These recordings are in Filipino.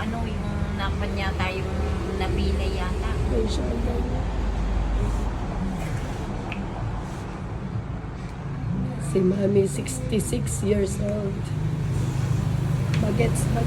ano, yung nakanya tayong nabila yata. Ay, siya, ganyan. Si Mami, 66 years old. Bagets pa.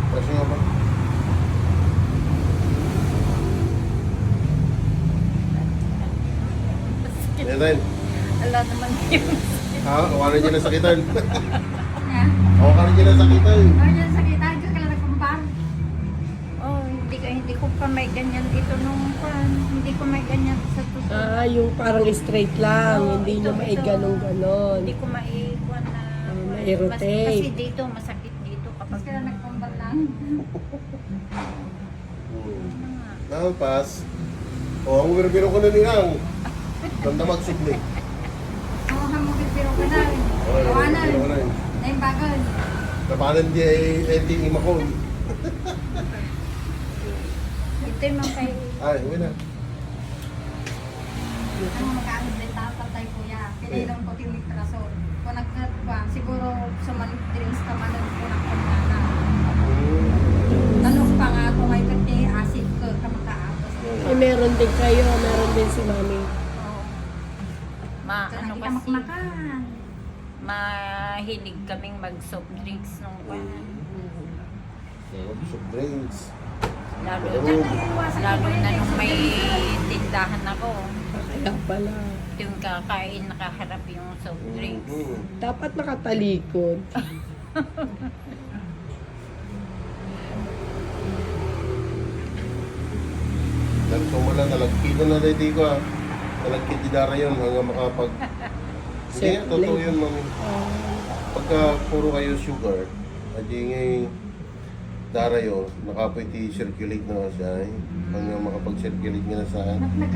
Kasi nga ba? Yan din. Ala naman yun. Ha? Kawanan niya na sakitan. Ha? Kawanan niya na sakitan. Ano yan sa kita? Diyan ka lang nagkumpar. Oh, hindi ko pa may ganyan dito nung pan. Hindi ko may ganyan sa tuso. Yung parang straight lang, Oo, hindi ito, nyo may ito. ganon-ganon. Hindi ko maiwan na. Ma-irritate. Kasi dito, masakit dito kapag Mas ka lang nagkumpar lang. Nakampas. O, ang biro ko na nilang. Ganda magsigli. Oo, hamugit biro ka na. Kawanan. Biro ko na yun. Naimbagan. Napanan di ay ending imakon. ito yung mga kay... Ay, uwi na. Ano mag-aangit din tatay kuya. Pinailang ko yung litrasol. Kung nagkatwa, siguro sumalit drinks ka man ko ng pagkana. Tanong pa nga ako may pati acid ko ka makaapos. Meron din kayo, meron din si Mami. Oo. Ano Hindi ka kasi, makmakan. mahilig kaming mag-soft drinks nung pan. Soft drinks. Lalo, Oo. lalo na nung may tindahan ako. Kaya pala. Yung kakain, nakaharap yung soft drinks. Dapat nakatalikod. Nagtumala, nalagkid na ready ko ah. Nalagkid di dara yun hanggang makapag... Hindi nga, totoo yun, mami. Pagka puro kayo sugar, adi ngay dara yun, nakapwede circulate na siya eh. Hanggang makapag-circulate nga na sa...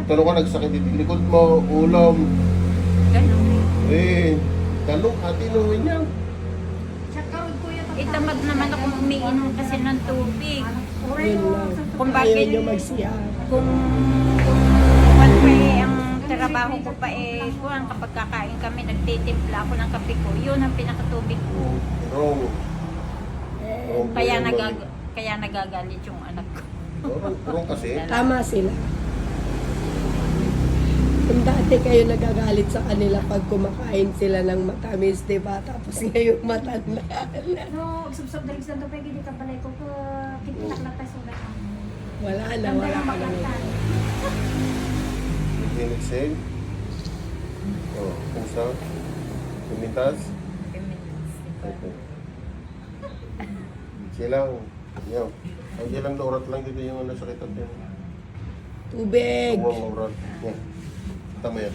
Tanong ka, nagsakit dito, likod mo, ulam. Ganun. Eh, tanong, atinuhin niya. Siya karod kuya. Itamad naman ako umiinom kasi ng tubig. Yun lang. Kung Ayaw bakit, nyo magsiya. kung one way ang trabaho ko pa kuwan, kapag kakain kami, nagtitimpla ako ng kape ko, yun ang pinakatubig ko. Wrong. Wrong po Kaya, yun, mami. kaya nagagalit yung anak ko. Wrong kasi. Tama sila. Kung dati kayo nagagalit sa kanila pag kumakain sila ng matamis, diba? Tapos ngayon matanda. No, subsob dali sa tubig, hindi ka balay ko ko kipitak na tayo sa ulan. Wala na, wala ka na. Minute save. Oh, kumusta? Kumintas? Okay. Silang. Yaw. Ay, lang na urat lang dito yung ano sa kitab din. Tubig. Tuwang urat. Yan. Tama yan.